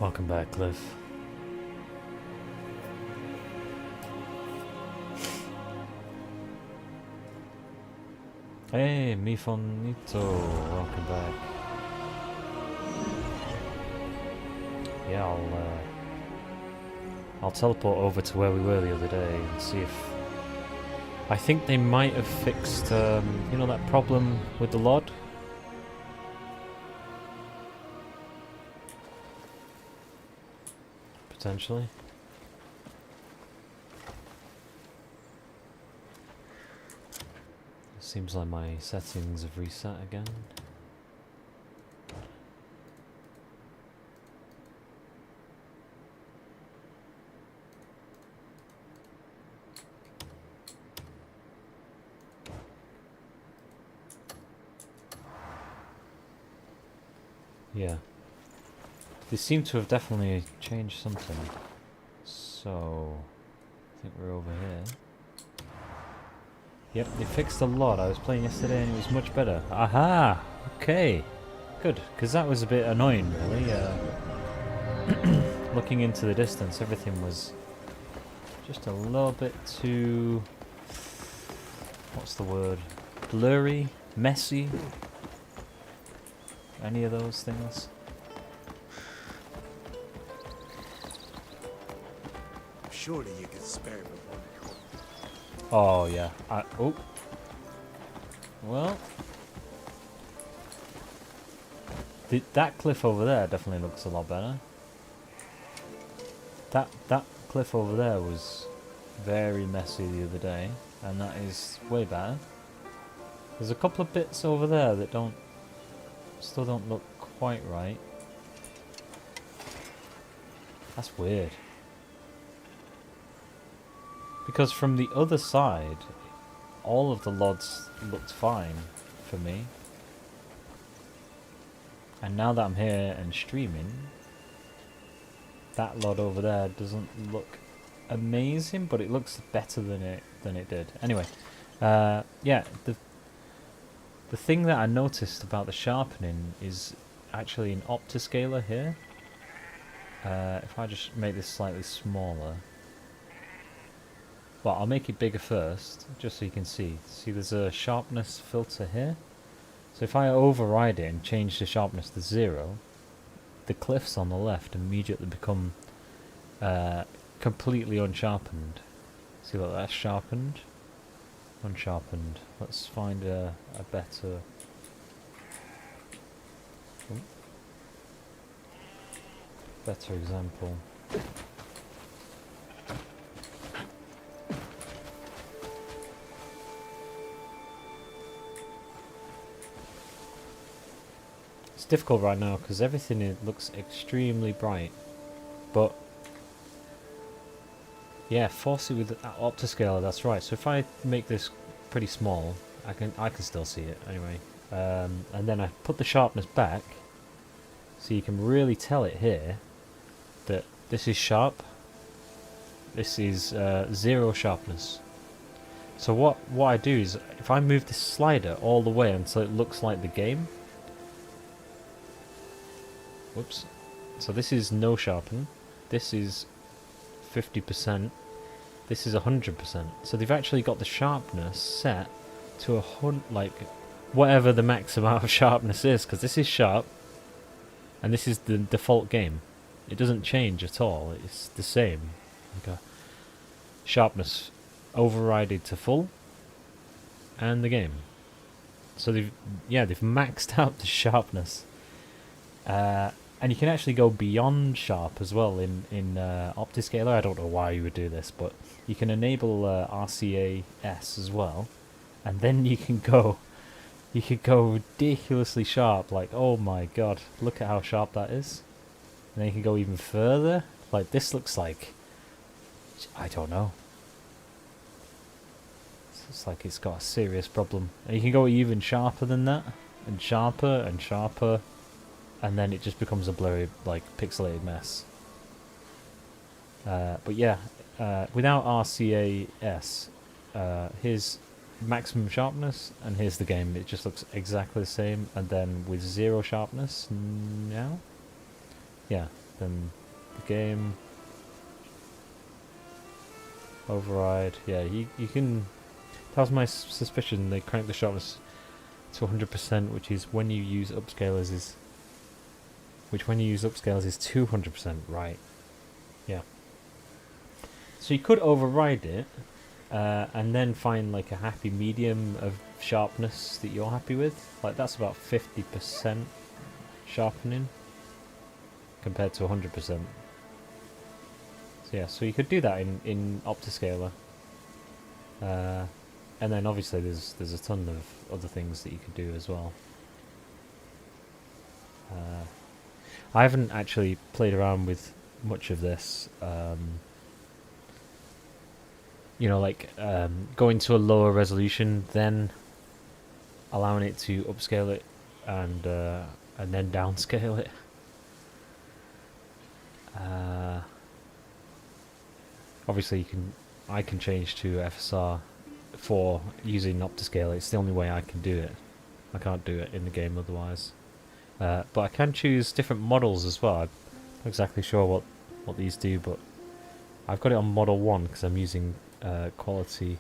Welcome back, Cliff. Hey, Mifonito, welcome back. Yeah, I'll teleport over to where we were the other day and see if... I think they might have fixed, you know, that problem with the LOD? Potentially. Seems like my settings have reset again. Yeah. They seem to have definitely changed something. So, I think we're over here. Yep, they fixed a lot. I was playing yesterday and it was much better. Aha! Okay. Good, because that was a bit annoying, really. Looking into the distance, everything was just a little bit too... what's the word? Blurry? Messy? Any of those things? Surely you could spare me one. Oh, yeah. Oh. Well. That cliff over there definitely looks a lot better. That cliff over there was very messy the other day, and that is way better. There's a couple of bits over there that still don't look quite right. That's weird. Because from the other side, all of the LODs looked fine for me. And now that I'm here and streaming, that LOD over there doesn't look amazing, but it looks better than it did. Anyway, yeah, the thing that I noticed about the sharpening is actually an Optiscaler here. If I just make this slightly smaller. Well, I'll make it bigger first, just so you can see. See, there's a sharpness filter here. So if I override it and change the sharpness to 0, the cliffs on the left immediately become completely unsharpened. See, look, that's sharpened, unsharpened. Let's find a better... better example. It's difficult right now because everything looks extremely bright, but yeah, force it with the Optiscaler. That's right. So if I make this pretty small, I can still see it anyway. And then I put the sharpness back, so you can really tell it here that this is sharp. This is 0 sharpness. So what I do is if I move this slider all the way until it looks like the game. Whoops. So this is no sharpen. This is 50%. This is 100%. So they've actually got the sharpness set to like whatever the max amount of sharpness is, because this is sharp, and this is the default game. It doesn't change at all. It's the same. Okay. Sharpness overrided to full, and the game. So they've maxed out the sharpness. And you can actually go beyond sharp as well in Optiscaler. I don't know why you would do this, but you can enable RCAS as well, and then you can go ridiculously sharp. Like, oh my god, look at how sharp that is. And then you can go even further. Like, this looks like, I don't know. It's like it's got a serious problem. And you can go even sharper than that, and sharper and sharper. And then it just becomes a blurry, like, pixelated mess. But yeah, without RCAS, here's maximum sharpness, and here's the game. It just looks exactly the same. And then with 0 sharpness now, yeah, then the game, override. Yeah, you can. That was my suspicion. They crank the sharpness to 100%, which is when you use upscalers is. Which when you use upscalers is 200%, right? Yeah. So you could override it, and then find like a happy medium of sharpness that you're happy with. Like that's about 50% sharpening compared to 100%. So yeah, so you could do that in Optiscaler. And then obviously there's a ton of other things that you could do as well. I haven't actually played around with much of this. You know, like going to a lower resolution, then allowing it to upscale it, and then downscale it. Obviously, I can change to FSR 4 using Optiscaler. It's the only way I can do it. I can't do it in the game otherwise. But I can choose different models as well. I'm not exactly sure what these do, but I've got it on model 1 because I'm using quality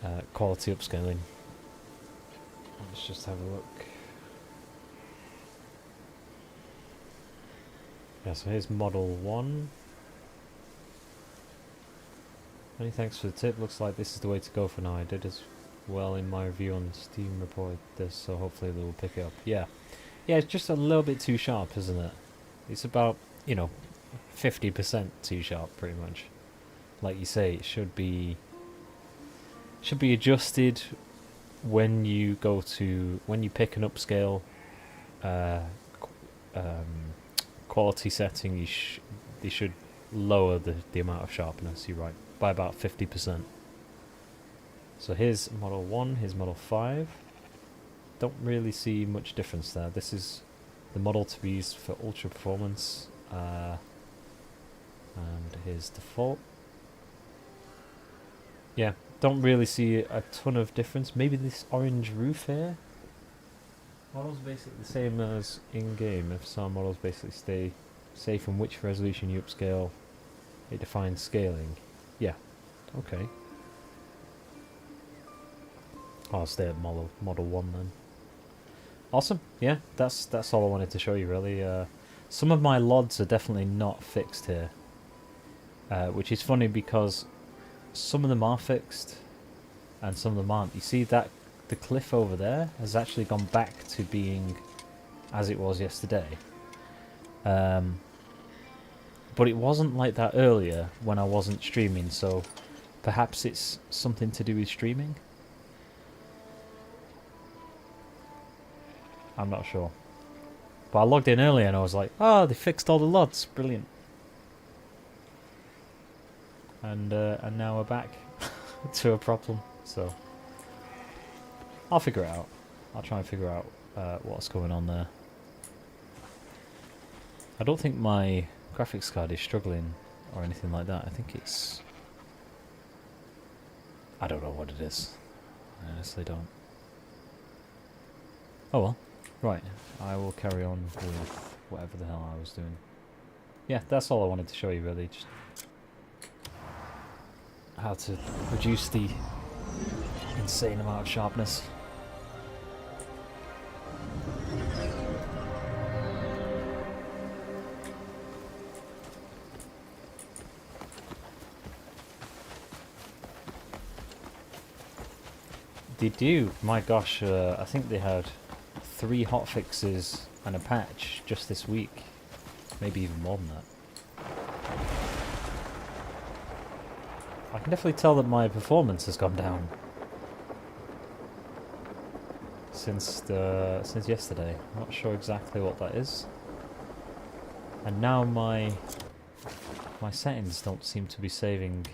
upscaling. Let's just have a look. Yeah, so here's model 1. Many thanks for the tip. Looks like this is the way to go for now. I did as well in my review on Steam reported this, so hopefully they will pick it up. Yeah, it's just a little bit too sharp, isn't it? It's about 50% too sharp, pretty much. Like you say, it should be adjusted when you pick an upscale quality setting. You should lower the amount of sharpness. You're right, by about 50%. So here's model 1, here's model 5. Don't really see much difference there. This is the model to be used for ultra performance. And here's default. Yeah, don't really see a ton of difference. Maybe this orange roof here. Models basically the same as in-game. FSR models basically stay safe from which resolution you upscale. It defines scaling. Yeah, okay. I'll stay at model 1 then. Awesome. Yeah, that's all I wanted to show you really. Some of my LODs are definitely not fixed here, which is funny because some of them are fixed and some of them aren't. You see that the cliff over there has actually gone back to being as it was yesterday. But it wasn't like that earlier when I wasn't streaming, so perhaps it's something to do with streaming? I'm not sure. But I logged in earlier and I was like, oh, they fixed all the LODs. Brilliant. And now we're back to a problem. So I'll figure it out. I'll try and figure out what's going on there. I don't think my graphics card is struggling or anything like that. I think it's... I don't know what it is. I honestly don't. Oh well. Right, I will carry on with whatever the hell I was doing. Yeah, that's all I wanted to show you really, just how to reduce the insane amount of sharpness. They do, my gosh, I think they had 3 hotfixes and a patch just this week. Maybe even more than that. I can definitely tell that my performance has gone down since yesterday. I'm not sure exactly what that is. And now my settings don't seem to be saving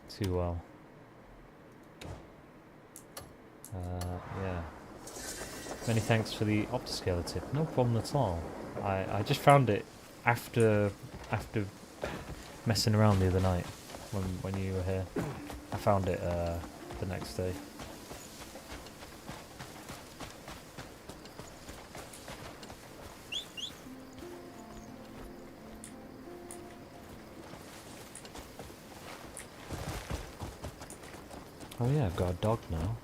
too well. Yeah. Many thanks for the Optiscaler tip. No problem at all. I just found it after messing around the other night when you were here. I found it the next day. Oh yeah, I've got a dog now.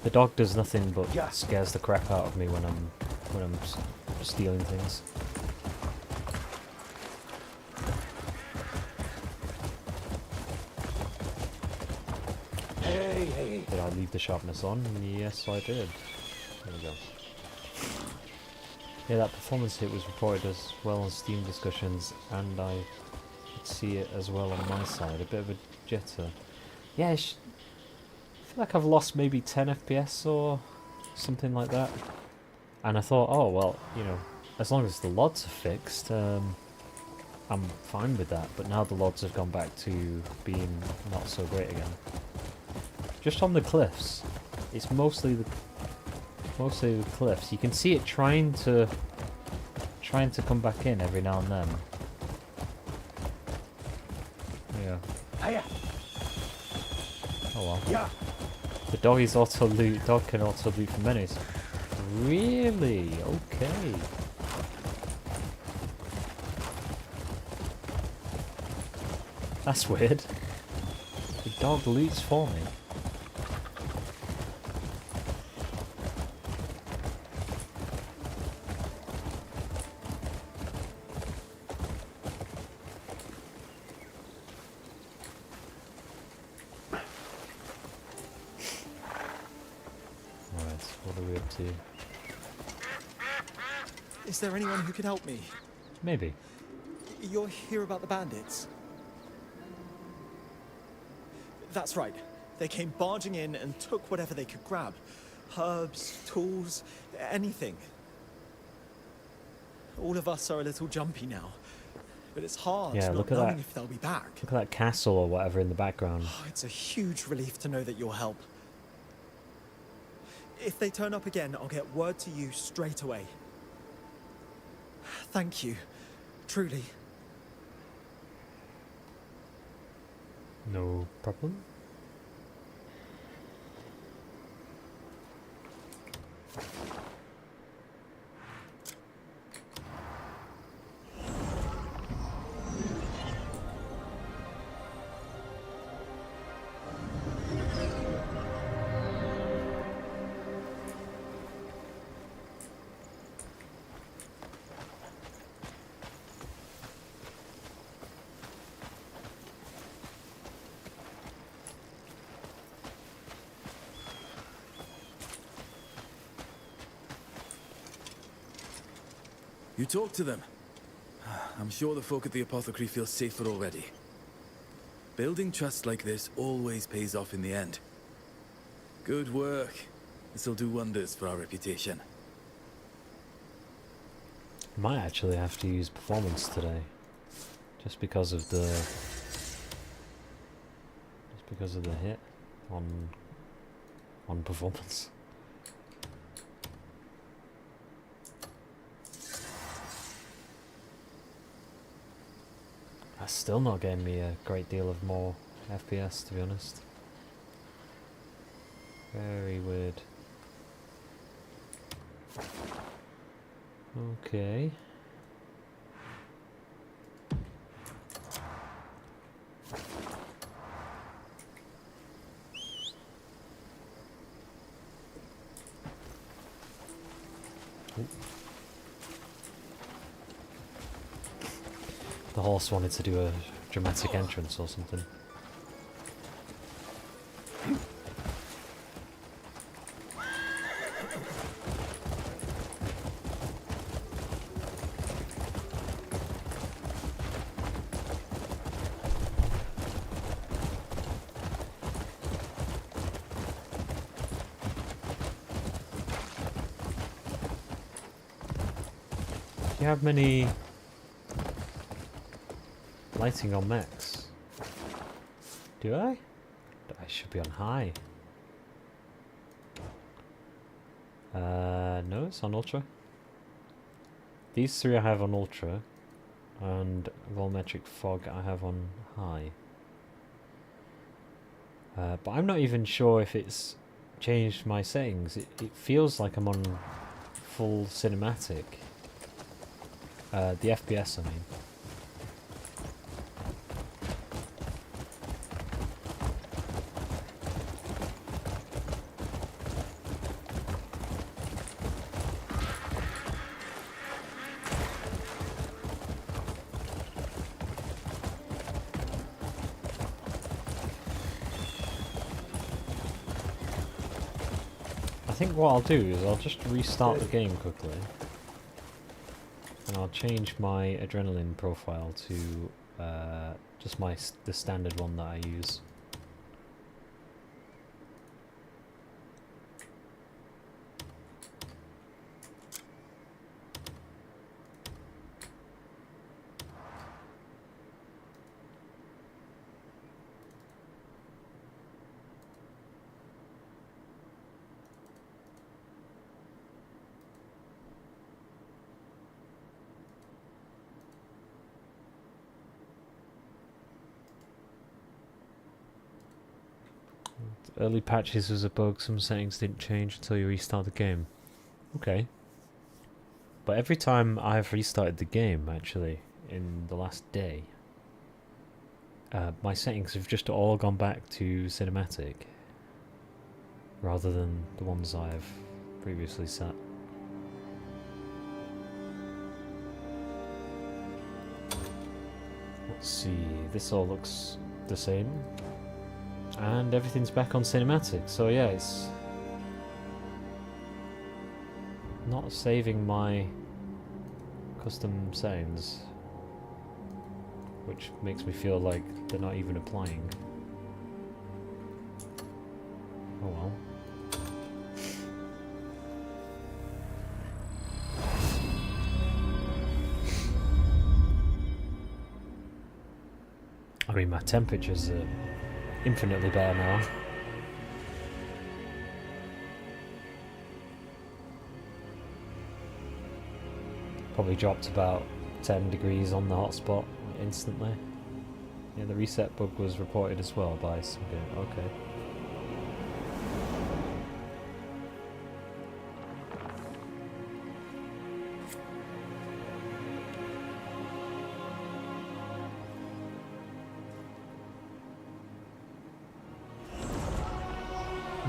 The dog does nothing but scares the crap out of me when I'm stealing things. Hey. Did I leave the sharpness on? Yes, I did. There we go. Yeah, that performance hit was reported as well on Steam discussions, and I could see it as well on my side. A bit of a jitter. Yeah, I feel like I've lost maybe 10 FPS or something like that. And I thought, oh well, you know, as long as the LODs are fixed, I'm fine with that. But now the LODs have gone back to being not so great again. Just on the cliffs, it's mostly the cliffs. You can see it trying to come back in every now and then. Yeah. Hiya. Oh well. Yeah. The dog is auto loot. Dog can auto loot for menus. Really? Okay. That's weird. The dog loots for me. Alright, what are we up to? Is there anyone who can help me? Maybe. You're here about the bandits? That's right. They came barging in and took whatever they could grab. Herbs, tools, anything. All of us are a little jumpy now. But it's hard Yeah, not look at knowing that. if they'll be back. Look at that castle or whatever in the background. Oh, it's a huge relief to know that you'll help. If they turn up again, I'll get word to you straight away. Thank you. Truly. No problem. You talk to them. I'm sure the folk at the apothecary feel safer already. Building trust like this always pays off in the end. Good work. This'll do wonders for our reputation. Might actually have to use performance today. Just because of the hit on performance. That's still not getting me a great deal of more FPS, to be honest. Very weird. Okay. Ooh. The horse wanted to do a dramatic entrance or something. Do you have many lighting on max? Do I? I should be on high. No, it's on ultra. These three I have on ultra, and volumetric fog I have on high. But I'm not even sure if it's changed my settings. It feels like I'm on full cinematic. The FPS, I mean. think what I'll do is I'll just restart the game quickly. And I'll change my adrenaline profile to just the standard one that I use. Early patches was a bug, some settings didn't change until you restart the game. Okay. But every time I've restarted the game, actually, in the last day, my settings have just all gone back to cinematic, rather than the ones I've previously set. Let's see, this all looks the same. And everything's back on cinematic, so yeah, it's not saving my custom settings, which makes me feel like they're not even applying. Oh well. I mean, my temperatures are infinitely better now. Probably dropped about 10 degrees on the hotspot instantly. Yeah, the reset bug was reported as well by some game. Okay.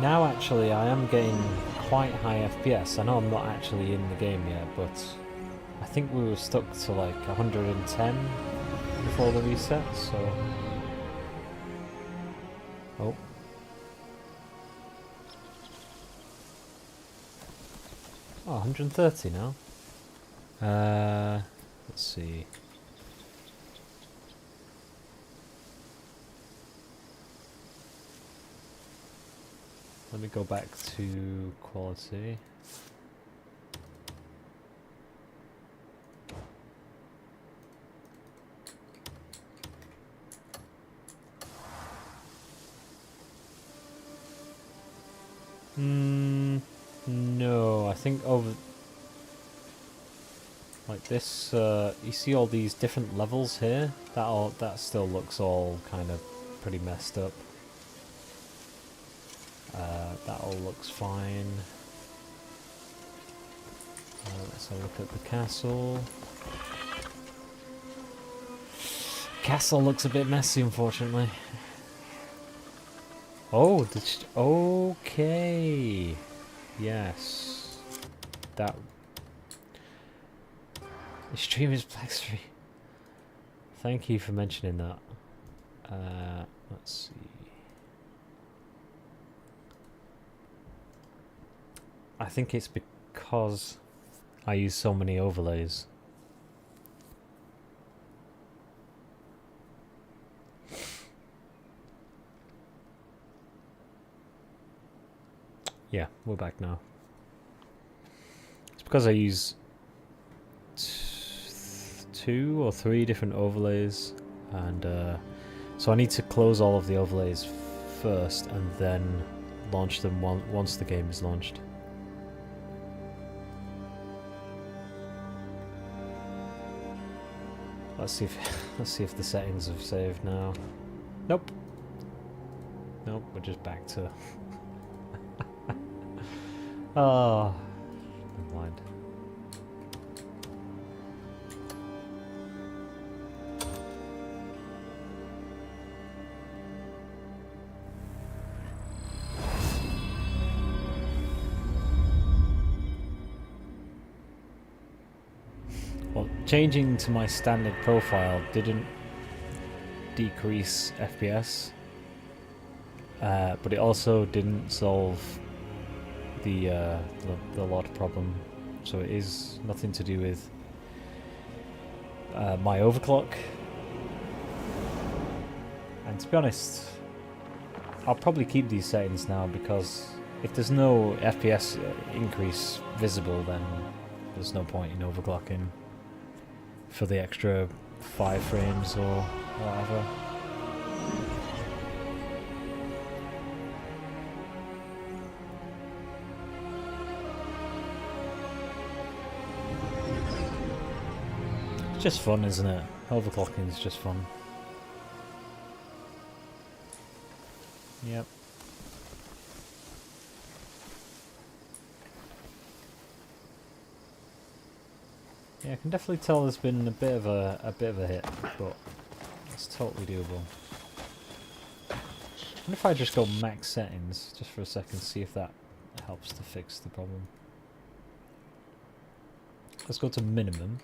Now actually I am getting quite high FPS. I know I'm not actually in the game yet, but I think we were stuck to like 110 before the reset, so... Oh. Oh, 130 now. Let's see. Let me go back to quality. No, I think over like this. You see all these different levels here. That still looks all kind of pretty messed up. That all looks fine. Let's have a look at the castle. Castle looks a bit messy, unfortunately. Oh, okay. Yes. That. The stream is black screen. Thank you for mentioning that. Let's see. I think it's because I use so many overlays. Yeah, we're back now. It's because I use 2 or 3 different overlays, and so I need to close all of the overlays first and then launch them once the game is launched. Let's see if the settings have saved now. Nope. Nope, we're just back to oh, never mind. Well, changing to my standard profile didn't decrease FPS, but it also didn't solve the LOD problem, so it is nothing to do with my overclock. And to be honest, I'll probably keep these settings now, because if there's no FPS increase visible, then there's no point in overclocking for the extra 5 frames or whatever. It's just fun, isn't it? Overclocking is just fun. Yep. Yeah, I can definitely tell there's been a bit of a hit, but it's totally doable. What if I just go max settings just for a second, see if that helps to fix the problem. Let's go to minimum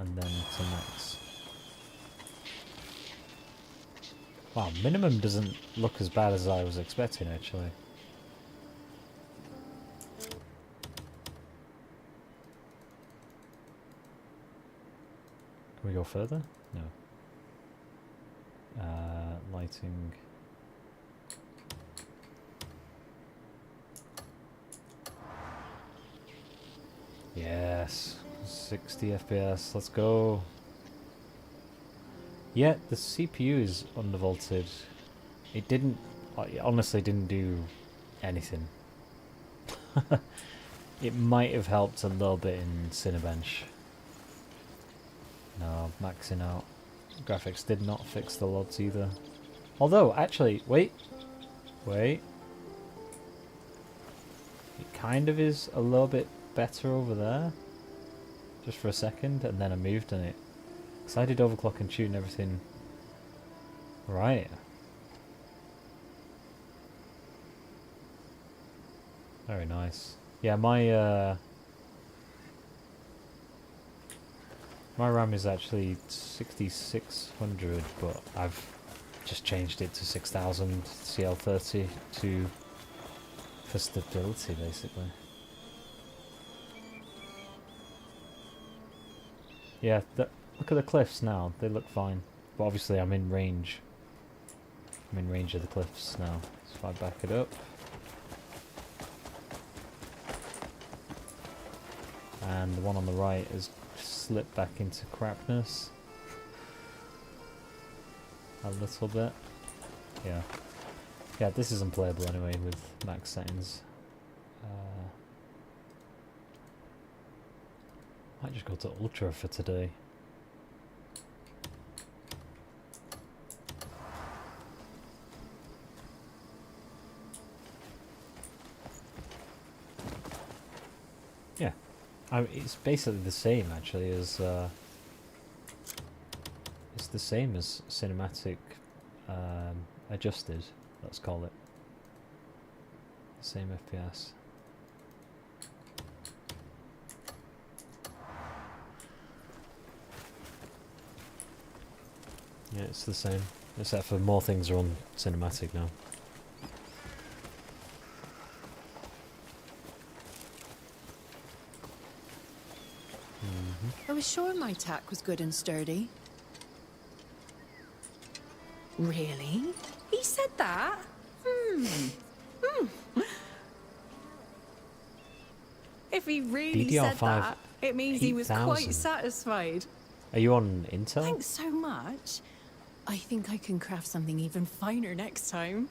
and then to max. Wow, minimum doesn't look as bad as I was expecting, actually. Can we go further? No. Lighting. Yes, 60 FPS, let's go. Yeah, the CPU is undervolted. It didn't, it honestly didn't do anything. It might have helped a little bit in Cinebench. No, maxing out. Graphics did not fix the LODs either. Although, actually, wait. It kind of is a little bit better over there. Just for a second, and then I moved and it... Because I did overclock and tune everything right. Very nice. Yeah, my RAM is actually 6600, but I've just changed it to 6000 CL30 for stability, basically. Yeah, look at the cliffs now. They look fine, but obviously I'm in range. I'm in range of the cliffs now. So if I back it up. And the one on the right has slipped back into crapness. A little bit. Yeah. Yeah, this is unplayable anyway with max settings. Might just go to Ultra for today. Yeah. It's basically the same actually as it's the same as cinematic adjusted, let's call it. The same FPS. Yeah, it's the same, except for more things are on cinematic now. I was sure my tack was good and sturdy. Really? He said that? If he really said that, it means he was quite satisfied. Are you on Intel? Thanks so much. I think I can craft something even finer next time.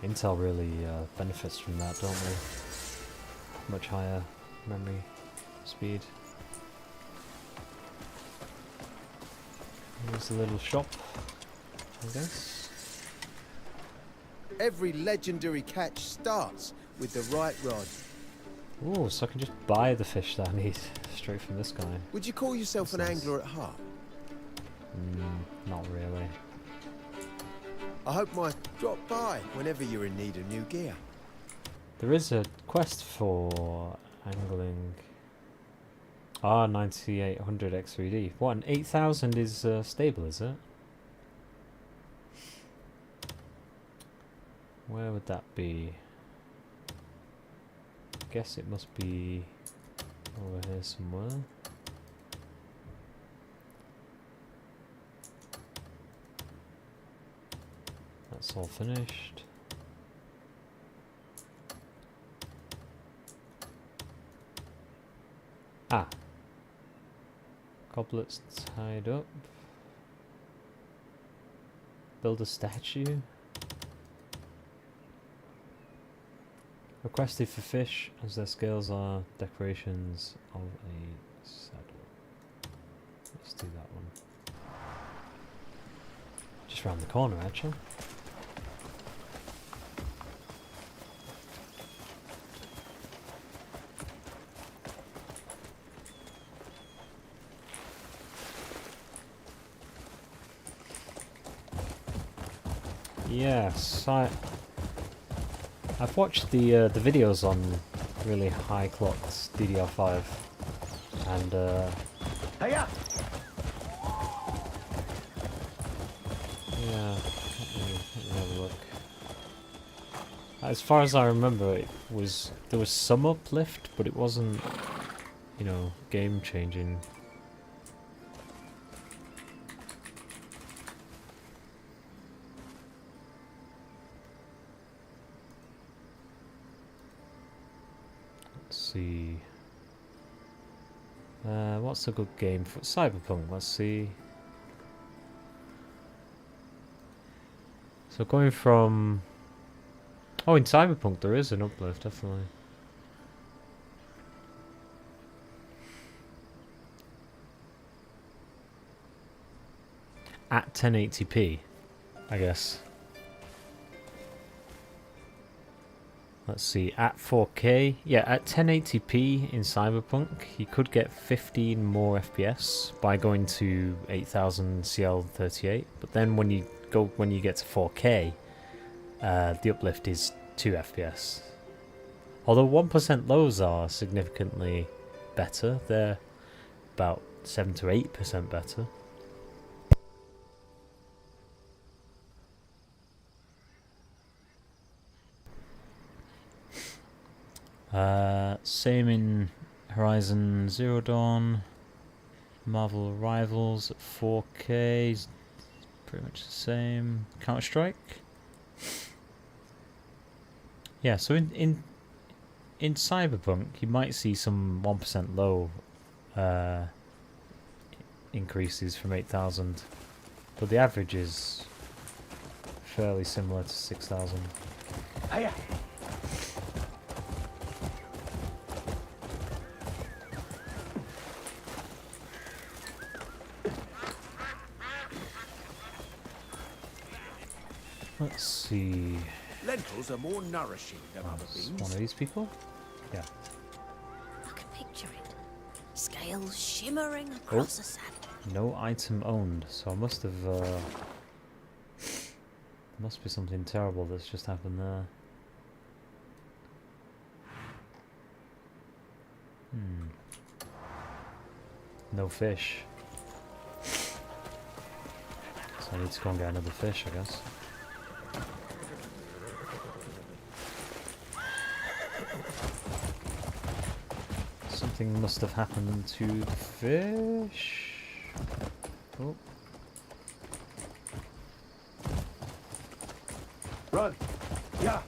Intel really benefits from that, don't they? Much higher memory speed. Here's a little shop, I guess. Every legendary catch starts with the right rod. Ooh, so I can just buy the fish that I need straight from this guy. Would you call yourself an angler at heart? Not really. I hope my drop by whenever you're in need of new gear. There is a quest for angling. Ah, 9800 X3D. What, an 8000 is stable, is it? Where would that be? Guess it must be over here somewhere. That's all finished. Ah. Goblets tied up. Build a statue. Requested for fish, as their scales are decorations of a saddle. Let's do that one. Just round the corner, actually. Yes, I've watched the videos on really high clocked DDR5, and Hey-ya! yeah, let me have a look. As far as I remember, there was some uplift, but it wasn't, you know, game changing. See, what's a good game for Cyberpunk? Let's see. So going from, oh, in Cyberpunk there is an uplift, definitely. At 1080p, I guess. Let's see, at 4K, yeah, at 1080p in Cyberpunk, you could get 15 more FPS by going to 8000 CL38. But then when you get to 4K, the uplift is 2 FPS. Although 1% lows are significantly better, they're about 7 to 8% better. Same in Horizon Zero Dawn, Marvel Rivals at 4K, is pretty much the same. Counter-Strike. Yeah, so in Cyberpunk you might see some 1% low increases from 8000, but the average is fairly similar to 6000. Hey-ya! Let's see. Lentils are more nourishing than other That's beans. one of these people? Yeah. I can picture it. Scales shimmering across a saddle. No item owned, so I must have must be something terrible that's just happened there. No fish. So I need to go and get another fish, I guess. Something must have happened to the fish. Oh. Run! Yeah!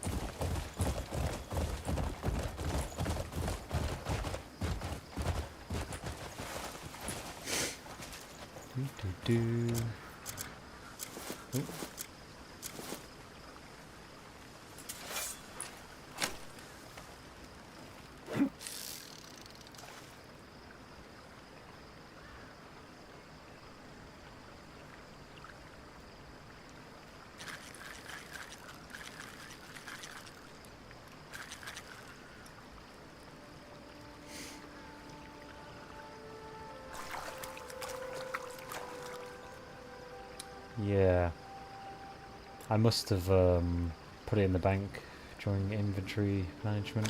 Do. Oh. Yeah, I must have put it in the bank during inventory management.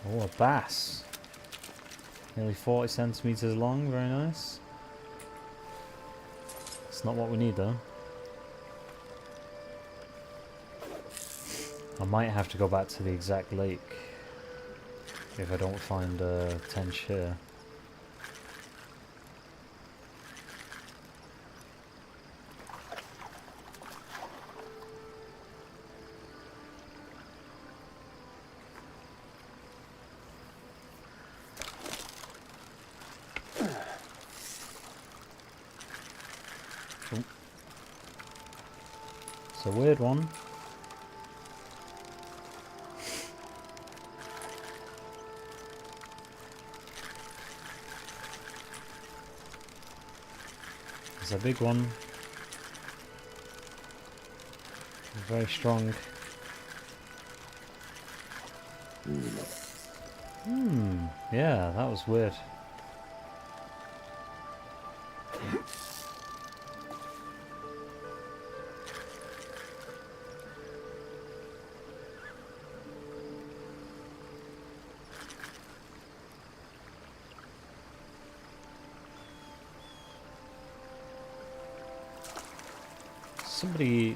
Oh, a bass. Nearly 40 centimeters long, very nice. It's not what we need though. I might have to go back to the exact lake if I don't find a tench here. It's a weird one. It's a big one. Very strong. Yeah, that was weird.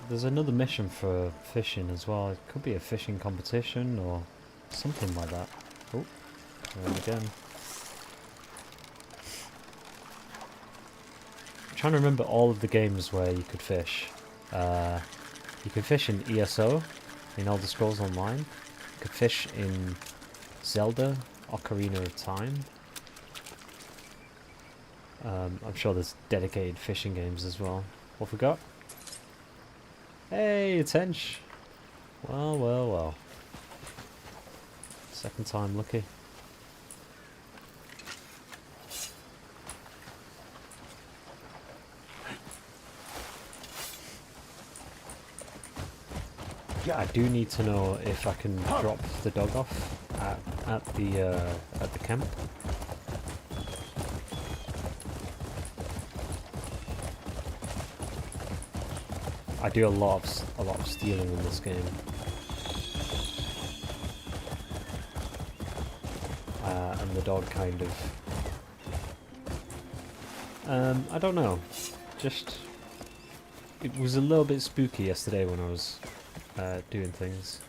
There's another mission for fishing as well. It could be a fishing competition or something like that. Oh, there again. I'm trying to remember all of the games where you could fish. You could fish in ESO, in Elder Scrolls Online. You could fish in Zelda, Ocarina of Time. I'm sure there's dedicated fishing games as well. What have we got? Hey, it's Hench. Well, well, well. Second time lucky. Yeah, I do need to know if I can drop the dog off at the camp. I do a lot of stealing in this game. And the dog kind of... I don't know. Just... It was a little bit spooky yesterday when I was doing things.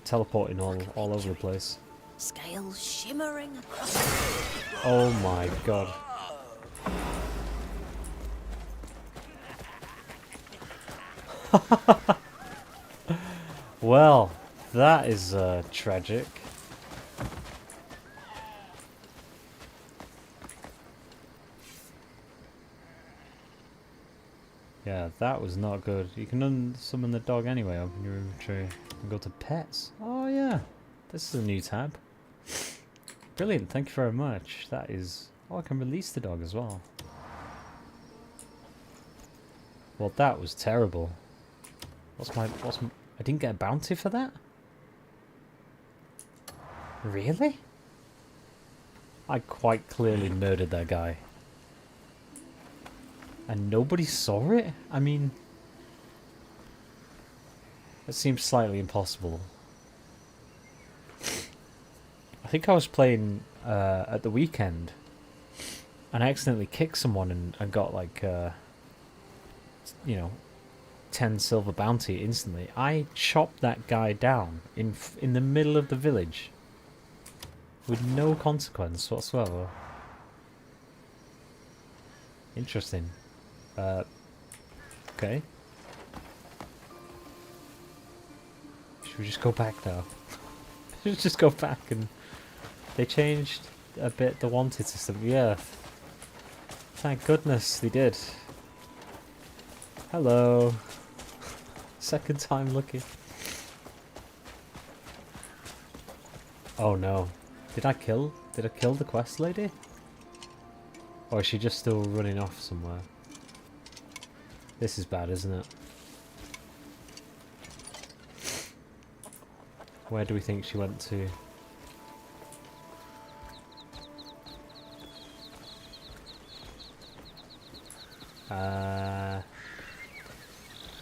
Teleporting all over the place. Scales shimmering. Oh my god. Well, that is tragic. Yeah, that was not good. You can unsummon the dog anyway. Open your inventory and go to pets. Oh yeah, this is a new tab. Brilliant, thank you very much. That is... Oh, I can release the dog as well. Well, that was terrible. I didn't get a bounty for that? Really? I quite clearly murdered that guy. And nobody saw it? I mean... It seems slightly impossible. I think I was playing at the weekend. And I accidentally kicked someone and got like... you know... 10 silver bounty instantly. I chopped that guy down in the middle of the village with no consequence whatsoever. Interesting. Okay. Should we just go back now? Should we just go back and... They changed a bit the wanted system. Yeah. Thank goodness they did. Hello. Second time lucky. Oh no. Did I kill the quest lady? Or is she just still running off somewhere? This is bad, isn't it? Where do we think she went to?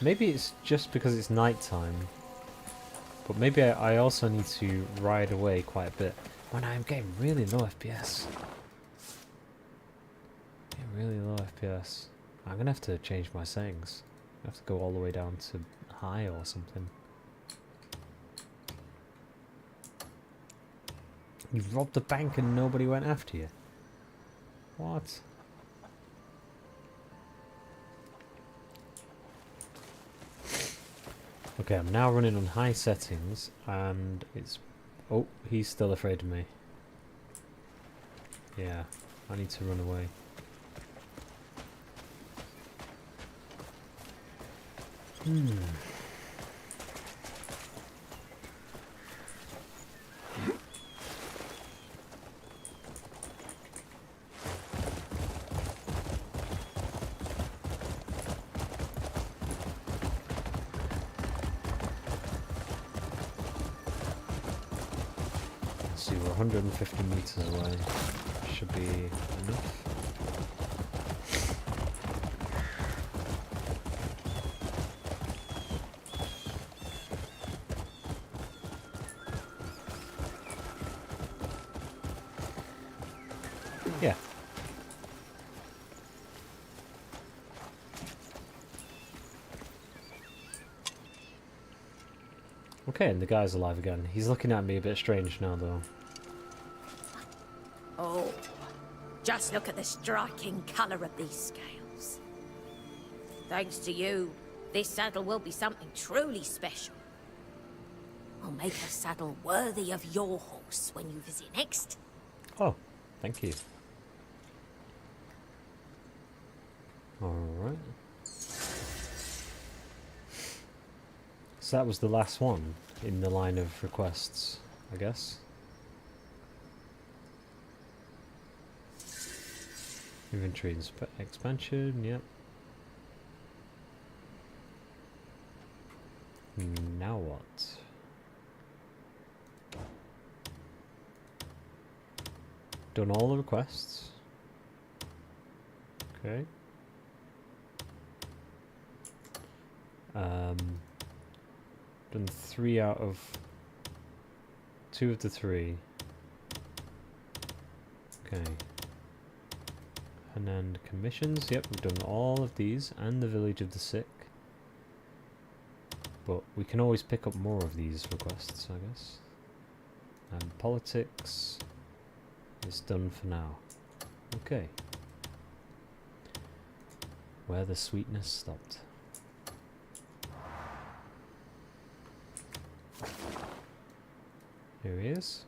Maybe it's just because it's night time. But maybe I also need to ride away quite a bit when I'm getting really low FPS. Getting really low FPS. I'm gonna have to change my settings. I have to go all the way down to high or something. You robbed the bank and nobody went after you. What? Okay, I'm now running on high settings and it's... Oh, he's still afraid of me. Yeah, I need to run away. Let's see, we're 150 meters away. Should be enough. Yeah. Okay, and the guy's alive again. He's looking at me a bit strange now, though. Oh, just look at the striking colour of these scales. Thanks to you, this saddle will be something truly special. I'll make a saddle worthy of your horse when you visit next. Oh, thank you. Alright. So that was the last one in the line of requests, I guess. Inventory expansion, yep. Now what? Done all the requests. Okay. Done 3 out of 2 of the 3. Okay. And then commissions, yep, we've done all of these and the village of the sick. But we can always pick up more of these requests, I guess. And politics is done for now. Okay. Where the sweetness stopped. Here he is.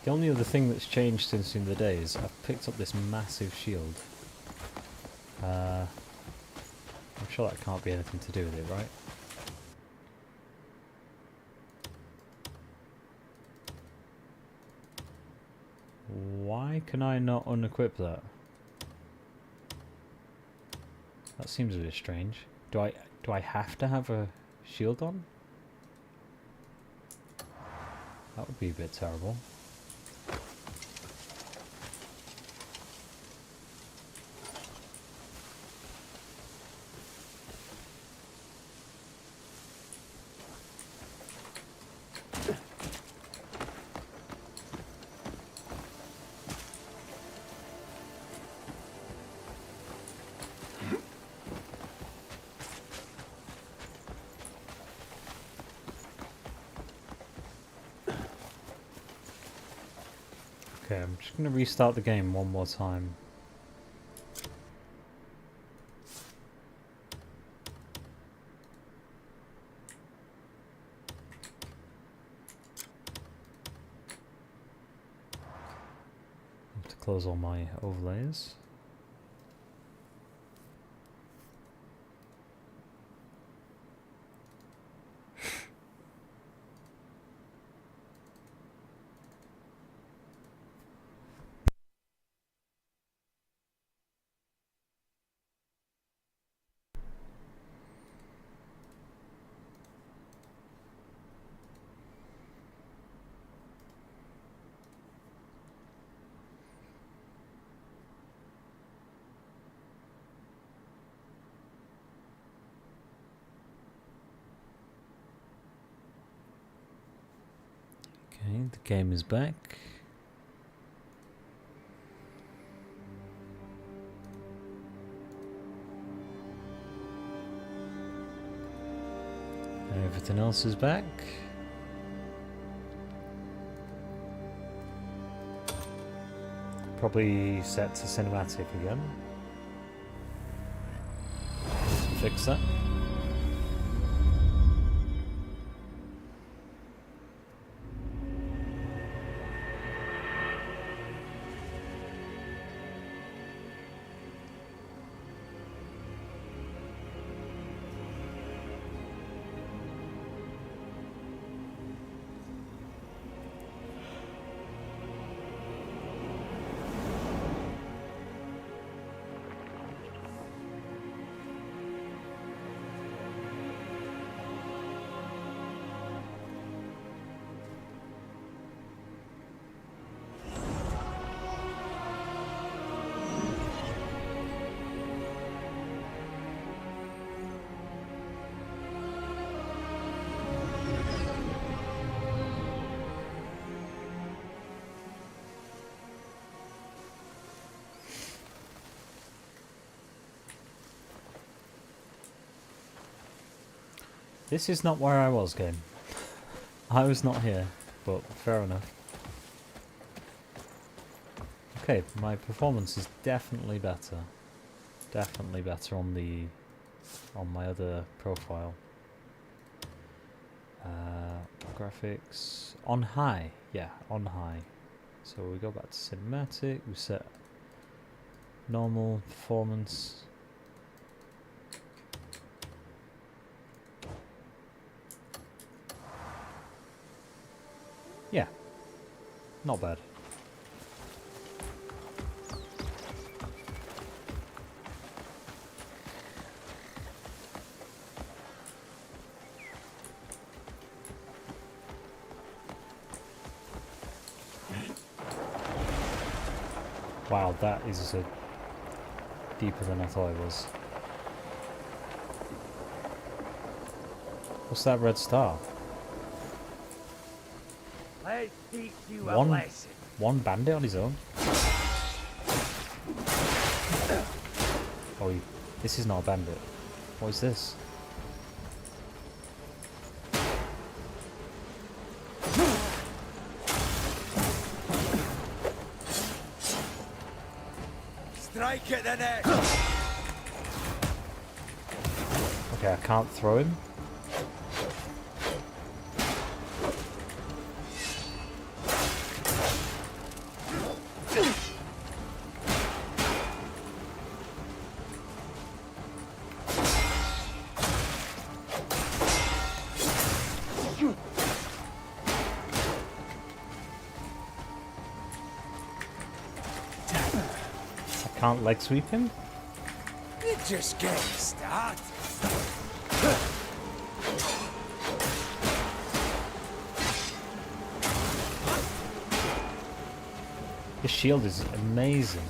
The only other thing that's changed since the day is I've picked up this massive shield. I'm sure that can't be anything to do with it, right? Why can I not unequip that? That seems a bit strange. Do I have to have a shield on? That would be a bit terrible. Okay, I'm just going to restart the game one more time. I have to close all my overlays. The game is back. Everything else is back. Probably set to cinematic again. Fix that. This is not where I was, game. I was not here, but fair enough. Okay, my performance is definitely better. Definitely better on my other profile. Graphics on high, yeah, on high. So we go back to cinematic. We set normal performance. Yeah, not bad. Wow, that is deeper than I thought it was. What's that red star? Let's teach you a lesson. One bandit on his own. Oh, this is not a bandit. What is this? Strike at the neck. Okay, I can't throw him. Can't leg sweep him? You're just getting started. His shield is amazing.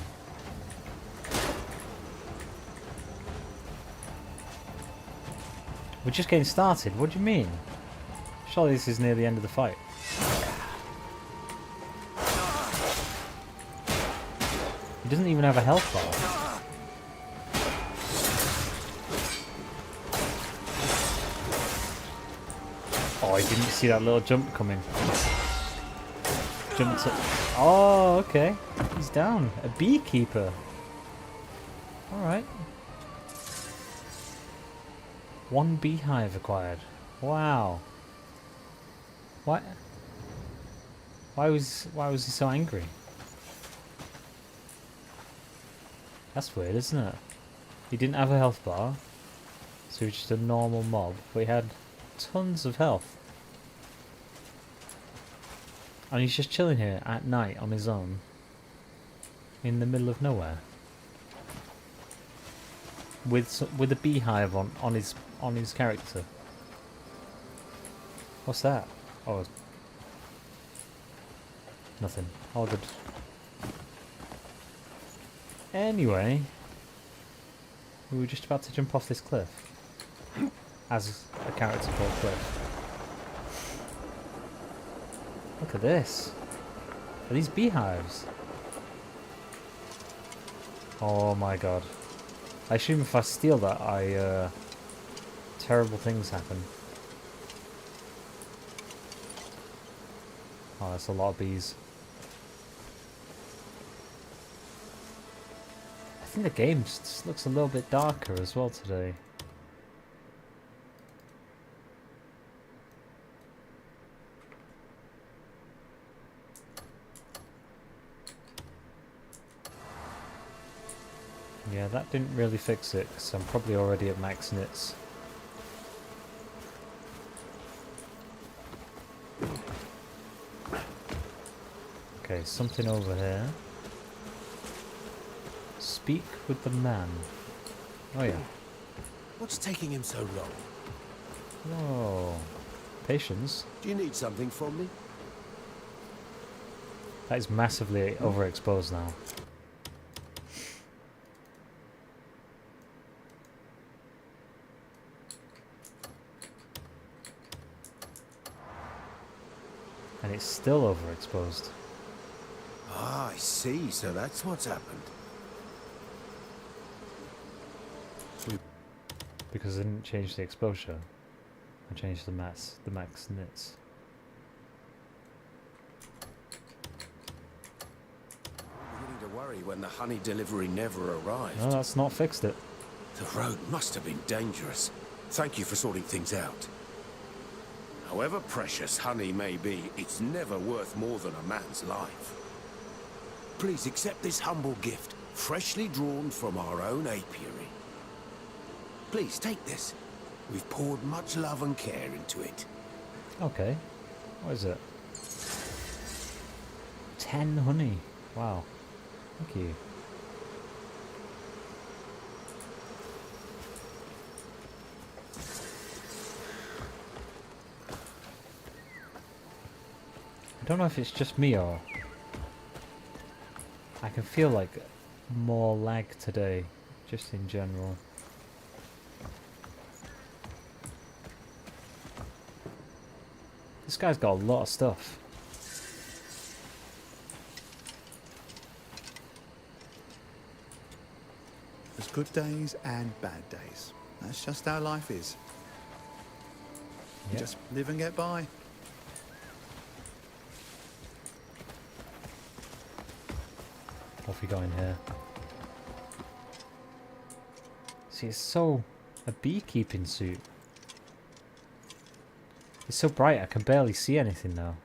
We're just getting started. What do you mean? Surely this is near the end of the fight. He doesn't even have a health bar. Oh, I didn't see that little jump coming. Jumped up. Oh, okay. He's down. A beekeeper. Alright. 1 beehive acquired. Wow. What? Why was he so angry? That's weird, isn't it? He didn't have a health bar, so he was just a normal mob, but he had tons of health. And he's just chilling here at night on his own, in the middle of nowhere, with a beehive on his character. What's that? Oh, nothing. All good. Anyway, we were just about to jump off this cliff, as a character called Cliff. Look at this. Are these beehives? Oh my god. I assume if I steal that, terrible things happen. Oh, that's a lot of bees. I think the game just looks a little bit darker as well today. Yeah, that didn't really fix it, because I'm probably already at max nits. Okay, something over here. Speak with the man. Oh yeah. What's taking him so long? Whoa. Patience. Do you need something from me? That is massively overexposed now. And it's still overexposed. Ah, I see. So that's what's happened. Because I didn't change the exposure. I changed the max nits. Beginning to worry when the honey delivery never arrived. No, that's not fixed it. The road must have been dangerous. Thank you for sorting things out. However precious honey may be, it's never worth more than a man's life. Please accept this humble gift, freshly drawn from our own apiary. Please take this. We've poured much love and care into it. Okay. What is it? 10 honey. Wow. Thank you. I don't know if it's just me or I can feel like more lag today, just in general. This guy's got a lot of stuff. There's good days and bad days. That's just how life is. You Yep. just live and get by. What have we got in here? See, it's so... a beekeeping suit. It's so bright I can barely see anything now.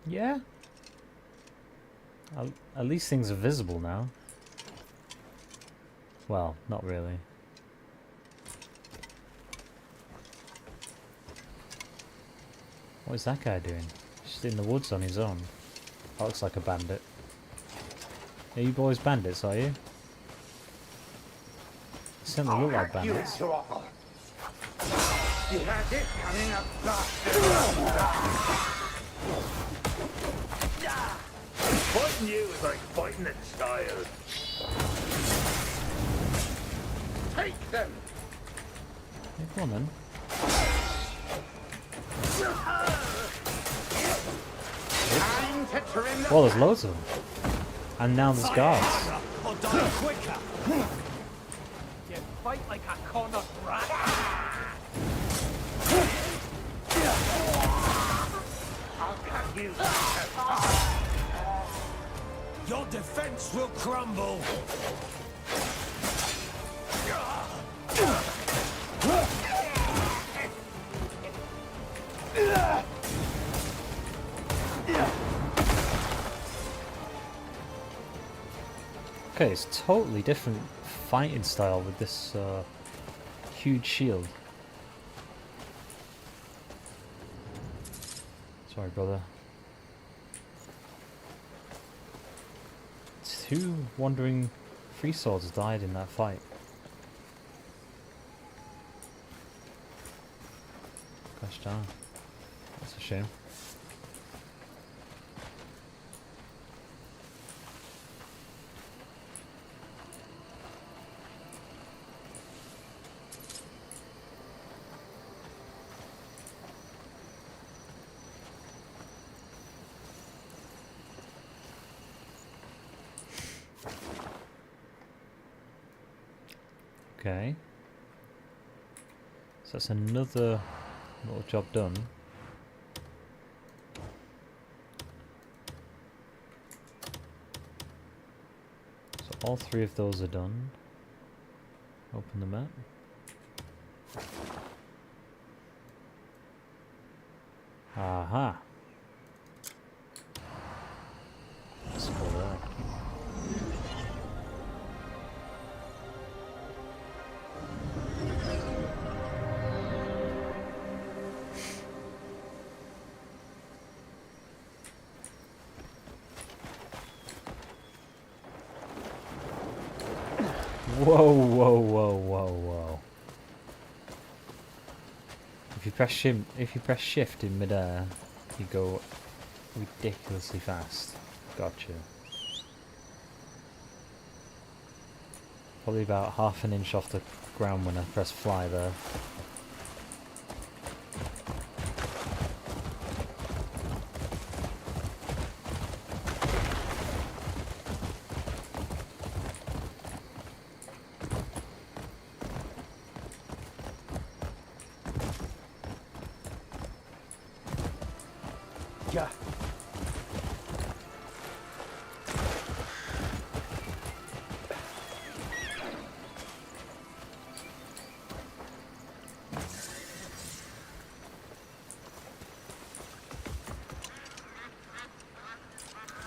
Yeah. At least things are visible now. Well, not really. What is that guy doing? Just in the woods on his own. That looks like a bandit. Are you boys bandits, are you? You certainly look like bandits. Fighting you is like fighting a child. Take them! Yeah, come on then. Time to trim the Well, there's loads of them. And now there's guards. Or die quicker. You fight like a cornered rat. I'll cut you. Your defense will crumble. Okay, it's totally different fighting style with this huge shield. Sorry, brother. 2 wandering free swords died in that fight. HDR. That's a shame. Okay. So that's another little job done. So all 3 of those are done. Open them up. Aha. Let's go there. Whoa, whoa, whoa, whoa, whoa. If you press shift in midair, you go ridiculously fast. Gotcha. Probably about half an inch off the ground when I press fly there. Yeah.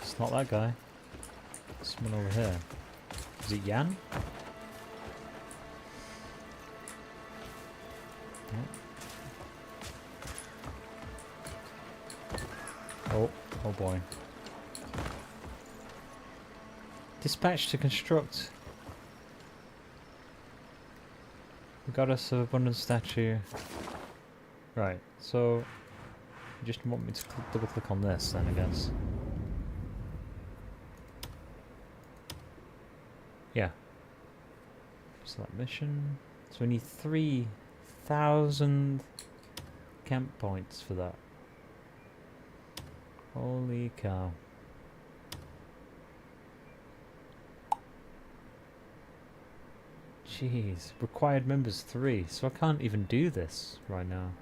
It's not that guy. Someone over here. Is it Jan? Oh boy. Dispatch to construct. The Goddess of Abundance statue. Right, so you just want me to double click on this then, I guess. Yeah. Select mission. So we need 3,000 camp points for that. Holy cow. Jeez. Required members 3, so I can't even do this right now.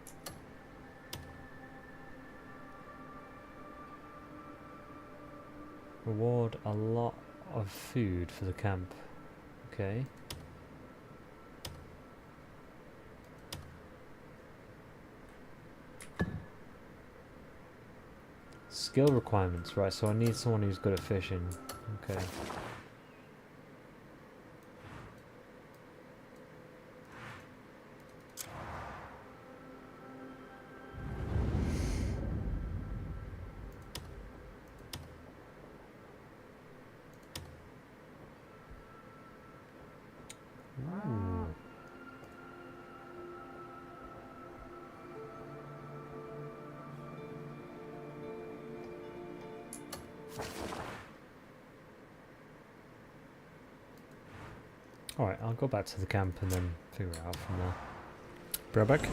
Reward a lot of food for the camp. Okay. Skill requirements, right, so I need someone who's good at fishing. Okay. Ooh. Alright, I'll go back to the camp and then figure it out from there. Bro back.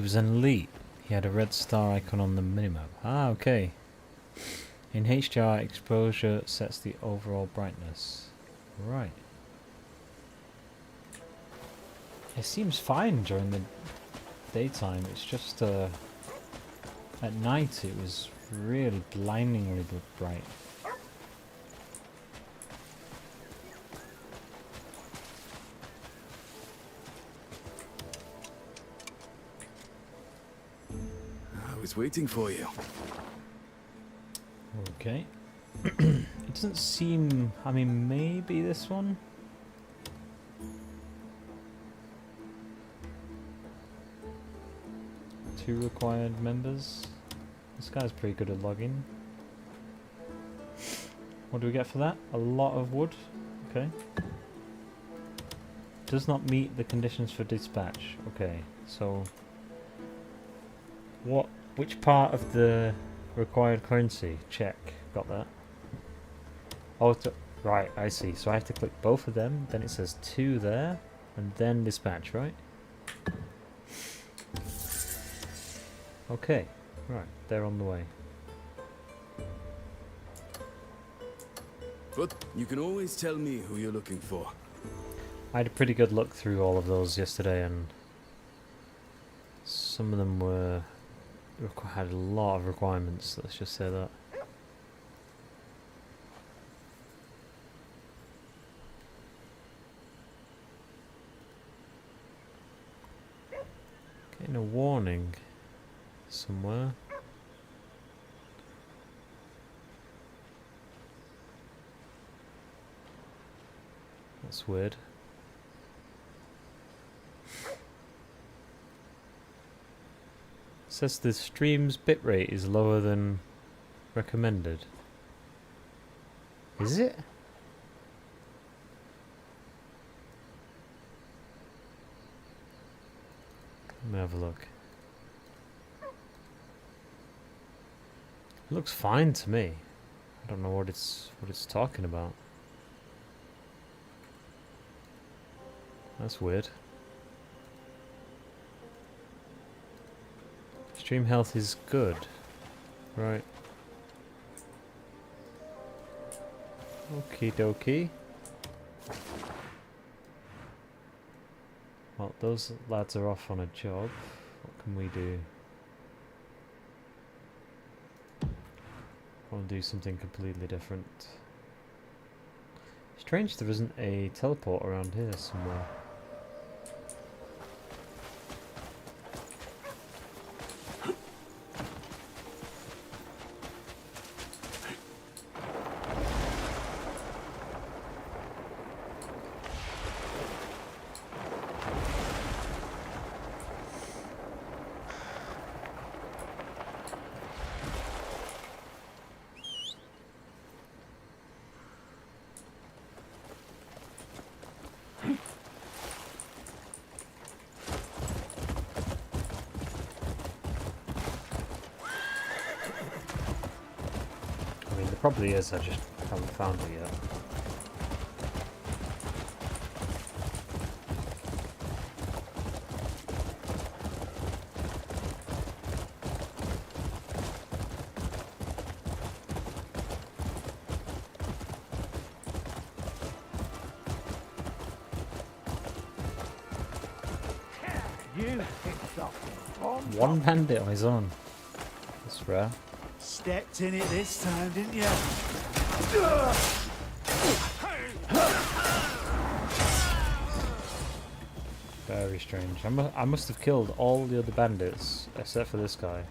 It was an elite. He had a red star icon on the minimap. Ah, okay. In HDR, exposure sets the overall brightness. Right. It seems fine during the daytime. It's just at night it was really blindingly bright. I was waiting for you. Okay. It doesn't seem... I mean, maybe this one? Two required members. This guy's pretty good at logging. What do we get for that? A lot of wood. Okay. Does not meet the conditions for dispatch. Okay, so... Which part of the required currency? Check. Got that. Oh, right, I see. So I have to click both of them, then it says 2 there, and then dispatch, right? Okay, right, they're on the way. But you can always tell me who you're looking for. I had a pretty good look through all of those yesterday, and some of them had a lot of requirements, let's just say that. Getting a warning somewhere. That's weird. It says the stream's bitrate is lower than recommended. Is it? Let me have a look. It looks fine to me. I don't know what it's talking about. That's weird. Stream health is good. Right. Okie dokie. Well, those lads are off on a job. What can we do? I want to do something completely different. Strange there isn't a teleport around here somewhere. Probably is, I just haven't found it yet. You picked up one bandit on his own. That's rare. Stepped in it this time, didn't you? Very strange. I must have killed all the other bandits except for this guy.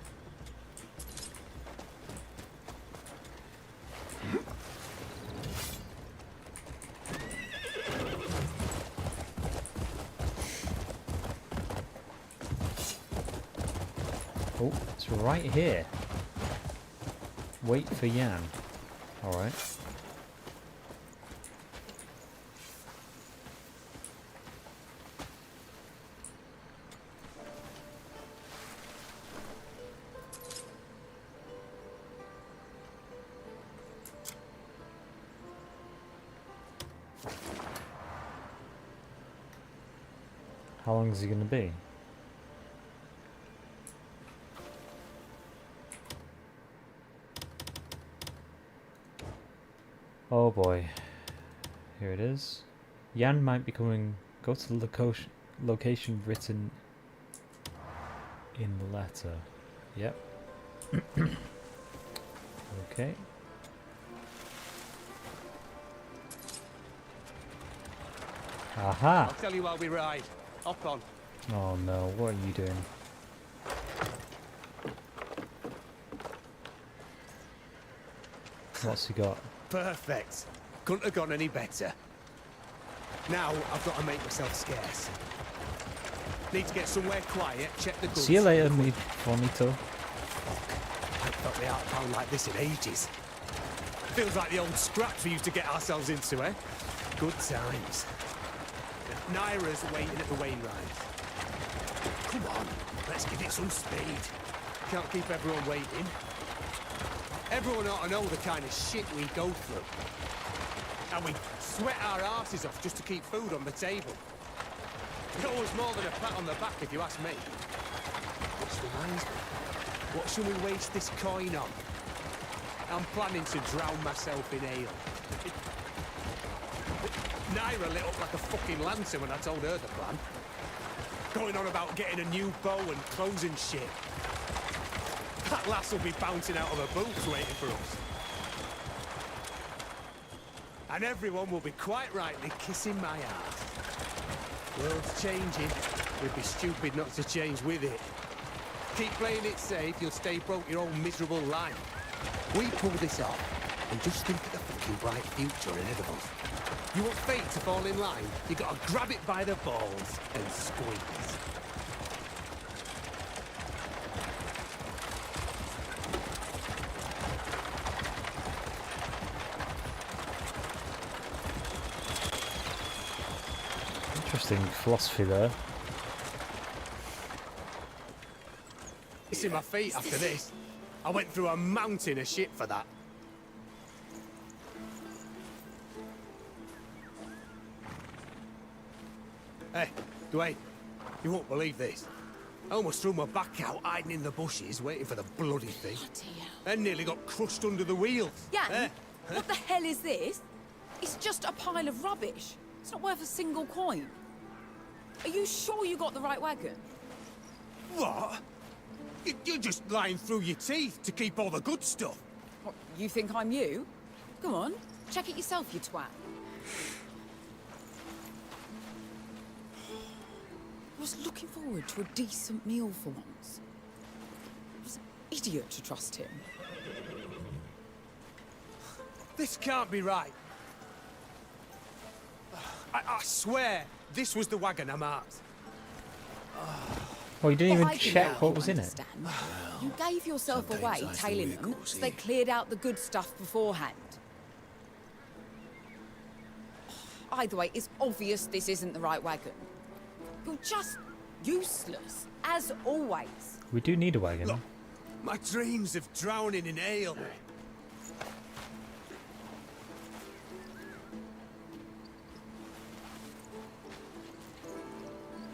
Oh, it's right here. Wait for Yan. Alright. How long is he going to be? Oh boy. Here it is. Jan might be coming. Go to the location written in the letter. Yep. Okay. Aha! I'll tell you while we ride. Hop on. Oh no, what are you doing? What's he got? Perfect. Couldn't have gone any better. Now I've got to make myself scarce. Need to get somewhere quiet, check the goods. See you later, Bonito. I haven't felt the outbound like this in ages. Feels like the old scraps we used to get ourselves into, eh? Good times. Naira's waiting at the Wainwright. Come on, let's give it some speed. Can't keep everyone waiting. Everyone ought to know the kind of shit we go through. And we sweat our asses off just to keep food on the table. It's always more than a pat on the back if you ask me. Which reminds me, what shall we waste this coin on? I'm planning to drown myself in ale. Naira lit up like a fucking lantern when I told her the plan. Going on about getting a new bow and clothes and shit. That lass will be bouncing out of her boots waiting for us. And everyone will be quite rightly kissing my ass. World's changing. We'd be stupid not to change with it. Keep playing it safe, you'll stay broke your own miserable life. We pull this off, and just think of the fucking bright future ahead of us. You want fate to fall in line, you gotta grab it by the balls and squeeze. Interesting philosophy there. Kissing my feet after this. I went through a mountain of shit for that. Hey, Dwayne, you won't believe this. I almost threw my back out hiding in the bushes waiting for the bloody thing. And nearly got crushed under the wheels. Jan, what the hell is this? It's just a pile of rubbish. It's not worth a single coin. Are you sure you got the right wagon? What? You're just lying through your teeth to keep all the good stuff. What, you think I'm you? Come on, check it yourself, you twat. I was looking forward to a decent meal for once. I was an idiot to trust him. This can't be right. I swear, this was the wagon I marked. Oh, you didn't Well, even I didn't check help what you was in it. understand. You gave yourself sometimes away life's the tailing way it them, goes, so they eh? cleared out the good stuff beforehand. Either way, it's obvious this isn't the right wagon. You're just useless, as always. We do need a wagon. Look, my dreams of drowning in ale.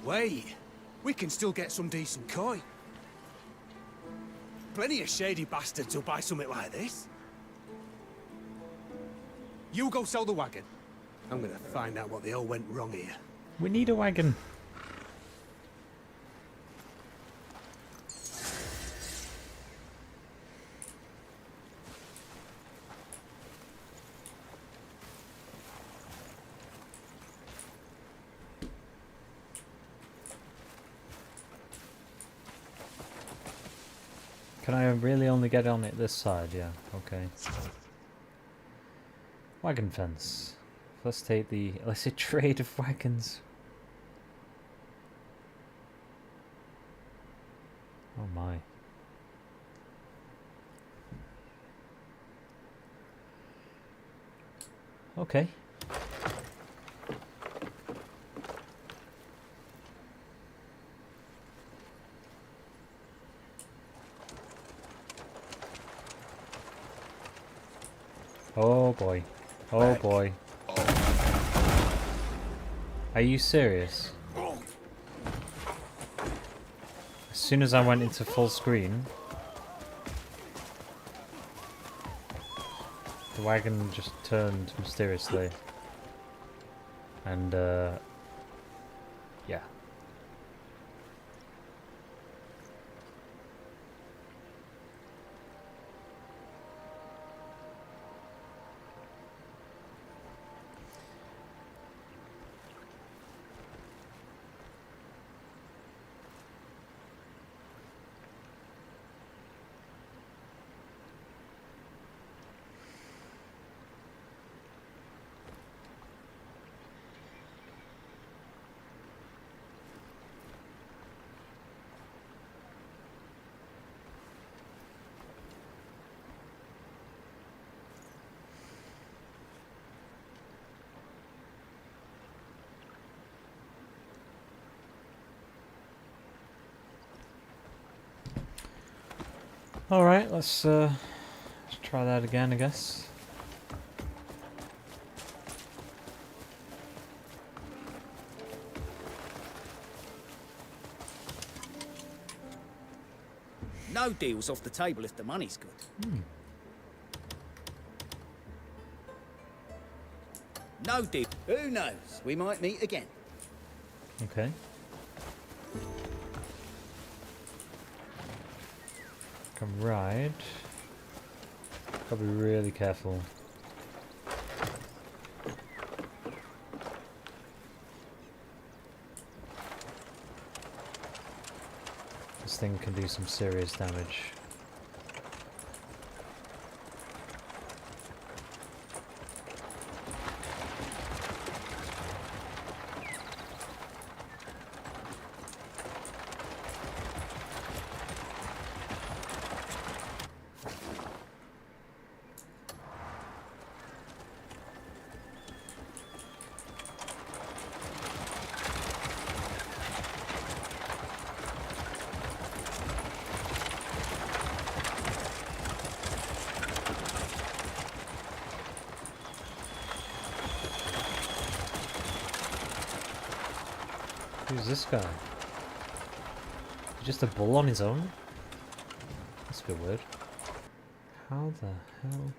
Wait, we can still get some decent coin. Plenty of shady bastards will buy something like this. You go sell the wagon. I'm gonna find out what the hell went wrong here. We need a wagon. Can I really only get on it this side? Yeah, okay. Wagon fence. Let's take the illicit trade of wagons. Oh my. Okay. Oh boy. Oh boy. Are you serious? As soon as I went into full screen, the wagon just turned mysteriously. And, yeah. Alright, let's try that again, I guess. No deal's off the table if the money's good. No deal. Who knows? We might meet again. Okay. Can ride. Gotta be really careful. This thing can do some serious damage. Who's this guy? Just a bull on his own? That's a bit weird. How the hell?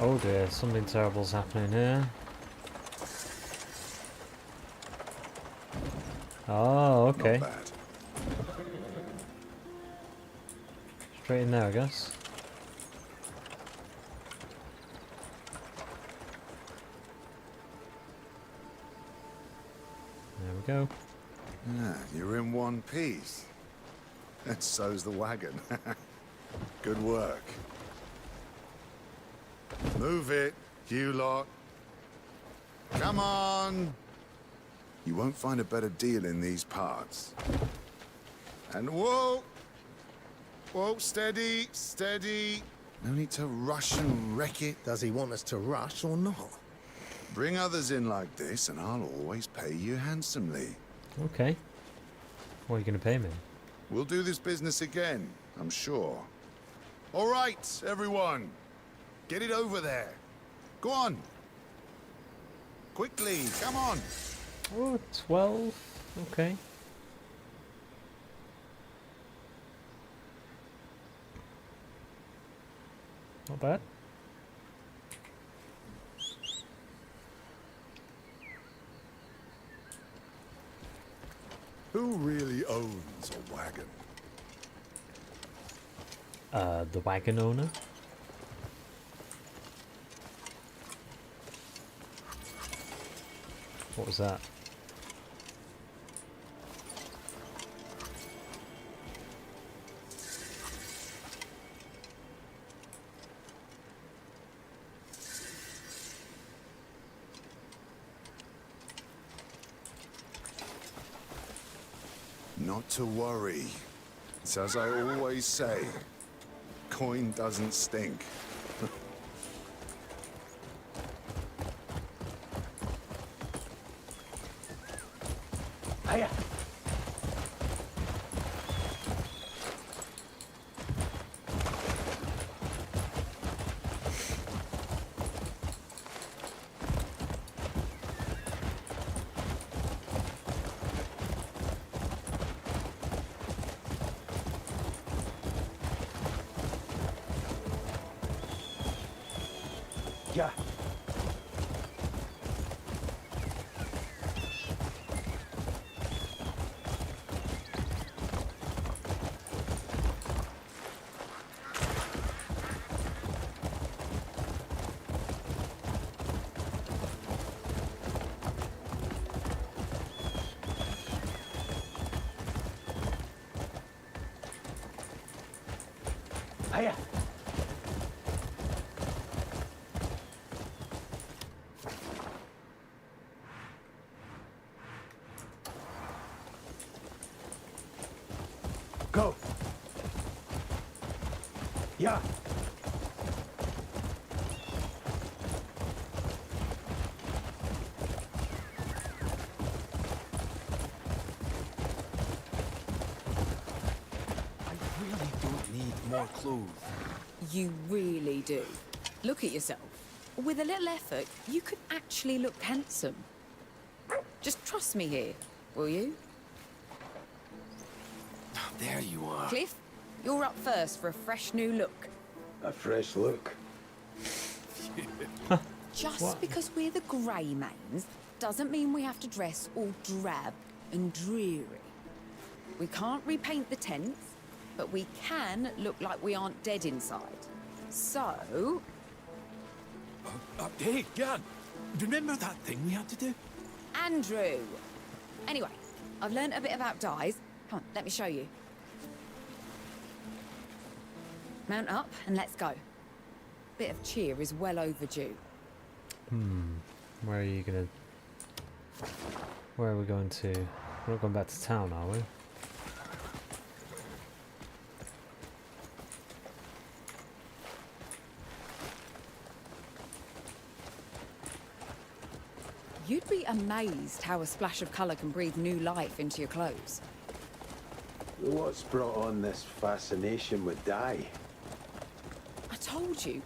Oh dear, something terrible's happening here. Oh, okay. Not bad. Straight in there, I guess. There we go. Ah, you're in one piece. And so's the wagon. Good work. Move it, you lot. Come on! You won't find a better deal in these parts. And whoa! Whoa, steady, steady. No need to rush and wreck it. Does he want us to rush or not? Bring others in like this and I'll always pay you handsomely. Okay. What are you going to pay me? We'll do this business again, I'm sure. All right, everyone. Get it over there. Go on. Quickly, come on. Oh, 12. Okay. Not bad. Who really owns a wagon? The wagon owner. What was that? Not to worry. It's as I always say, coin doesn't stink. Hiya. Yeah. Hiya. Go. Yeah. I really don't need more clothes. You really do. Look at yourself. With a little effort, you could actually look handsome. Just trust me here, will you? There you are. Cliff, you're up first for a fresh new look. A fresh look. Just because we're the Greymanes doesn't mean we have to dress all drab and dreary. We can't repaint the tents, but we can look like we aren't dead inside. So... Hey, Jan, remember that thing we had to do? Andrew! Anyway, I've learned a bit about dyes. Come on, let me show you. Mount up and let's go. Bit of cheer is well overdue. Where are you gonna... Where are we going to? We're not going back to town, are we? You'd be amazed how a splash of colour can breathe new life into your clothes. What's brought on this fascination with dye? I told you,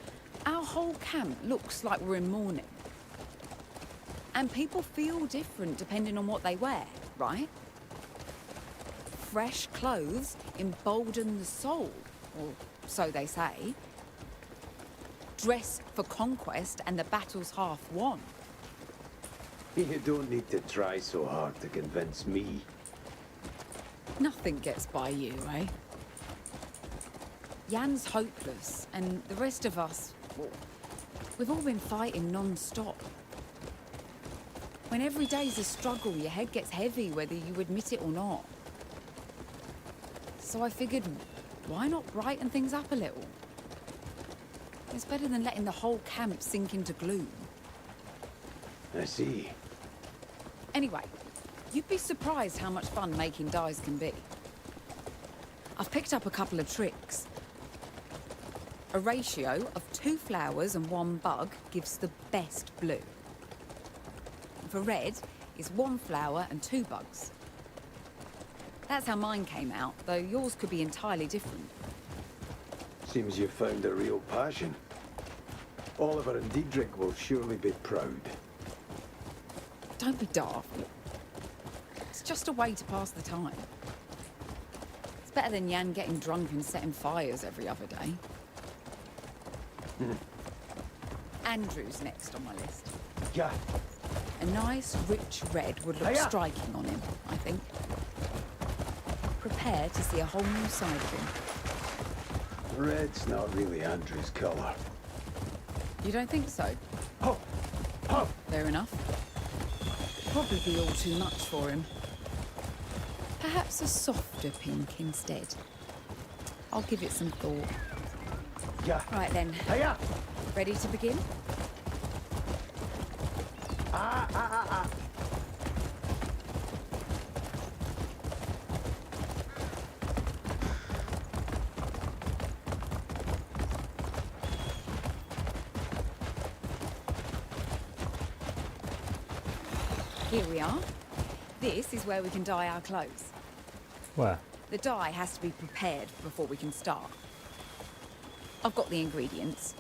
our whole camp looks like we're in mourning. And people feel different depending on what they wear, right? Fresh clothes embolden the soul, or so they say. Dress for conquest and the battle's half won. You don't need to try so hard to convince me. Nothing gets by you, eh? Jan's hopeless, and the rest of us, well, we've all been fighting non-stop. When every day's a struggle, your head gets heavy whether you admit it or not. So I figured, why not brighten things up a little? It's better than letting the whole camp sink into gloom. I see. Anyway, you'd be surprised how much fun making dyes can be. I've picked up a couple of tricks. A ratio of 2 flowers and 1 bug gives the best blue. For red is 1 flower and 2 bugs. That's how mine came out, though yours could be entirely different. Seems you've found a real passion. Oliver and Diedrich will surely be proud. Don't be daft. It's just a way to pass the time. It's better than Jan getting drunk and setting fires every other day. Andrew's next on my list. Yeah. A nice, rich red would look striking on him, I think. Prepare to see a whole new side of him. Red's not really Andrew's colour. You don't think so? Fair enough. Probably be all too much for him. Perhaps a softer pink instead. I'll give it some thought. Yeah. Right then. Hiya. Ready to begin? Here we are. This is where we can dye our clothes. Where? The dye has to be prepared before we can start. I've got the ingredients.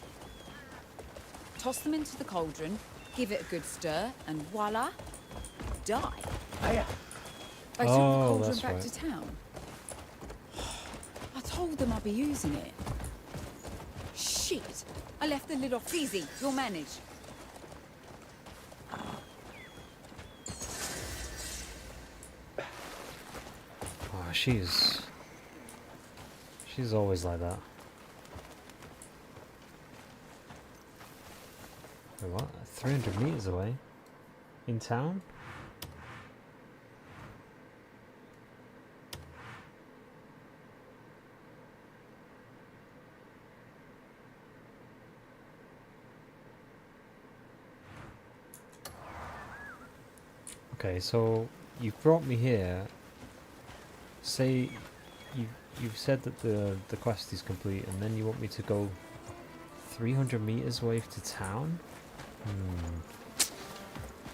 Toss them into the cauldron, give it a good stir, and voila, dye. They took the cauldron that's back right. to town. I told them I'd be using it. Shit! I left the lid off. Easy, you'll manage. Oh, she's always like that. Wait, what? 300 meters away? In town? Okay, so you've brought me here. Say you've said that the quest is complete, and then you want me to go 300 meters away to town?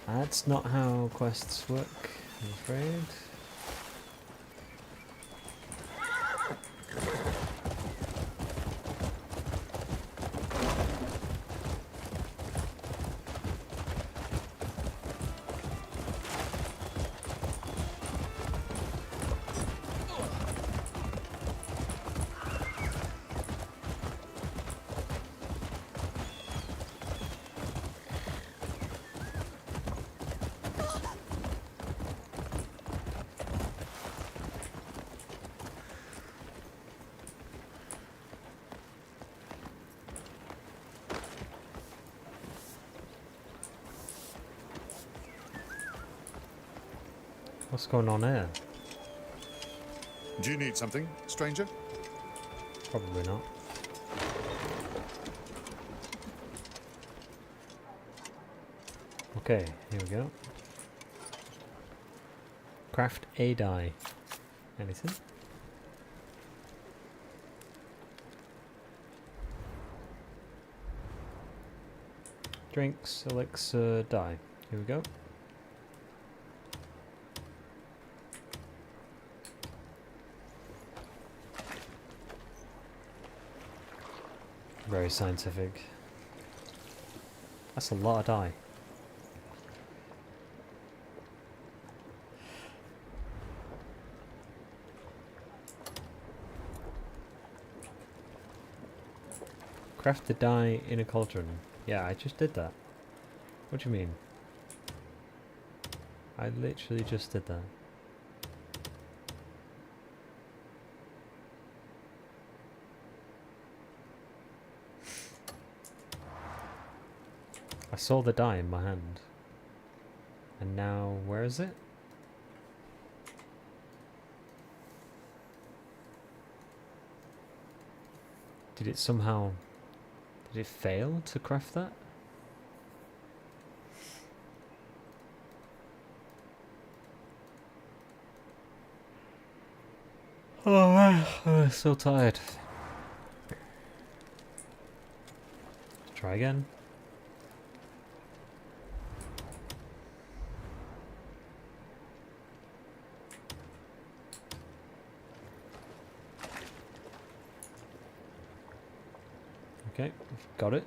That's not how quests work, I'm afraid. What's going on here? Do you need something, stranger? Probably not. Okay, here we go. Craft a dye. Anything? Drinks, elixir, dye. Here we go. Very scientific. That's a lot of dye. Craft the dye in a cauldron. Yeah, I just did that. What do you mean? I literally just did that. I saw the dye in my hand. And now, where is it? Did it somehow... Did it fail to craft that? Oh man, I'm so tired. Try again. Okay, got it.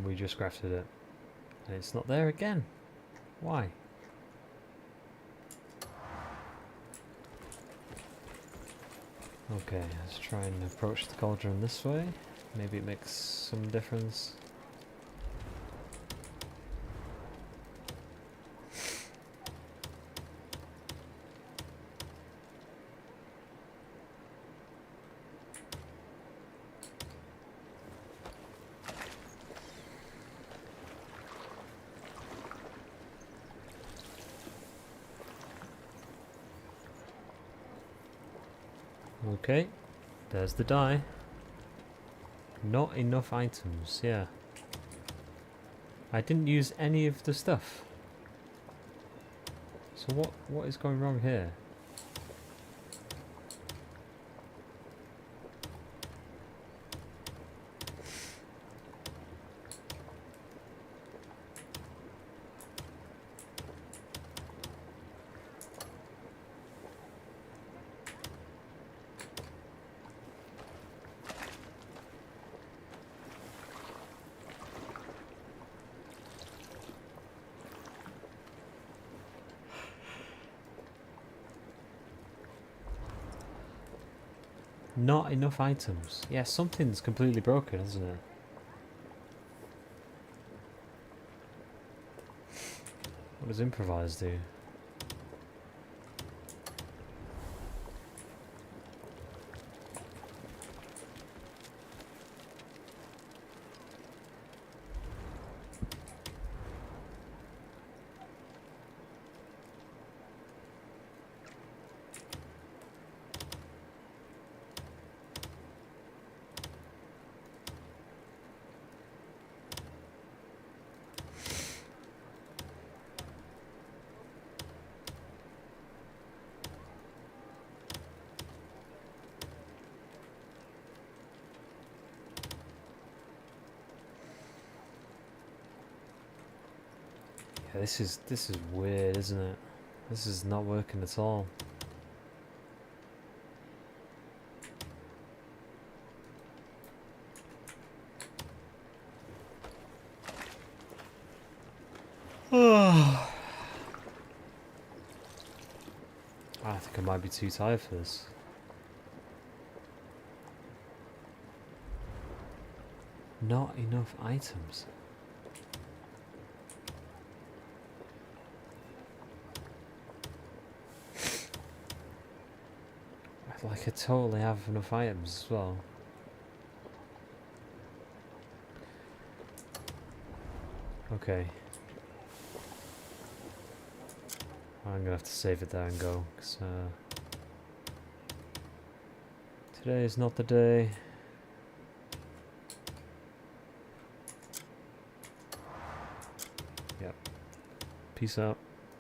We just crafted it. And it's not there again. Why? Okay, let's try and approach the cauldron this way. Maybe it makes some difference. Okay, there's the dye. Not enough items, yeah. I didn't use any of the stuff. So what is going wrong here? Not enough items. Yeah, something's completely broken, isn't it? What does improvise do? Yeah, this is weird, isn't it? This is not working at all. I think I might be too tired for this. Not enough items. Like I totally have enough items as well. Okay. I'm gonna have to save it there and go, because today is not the day. Yep. Peace out.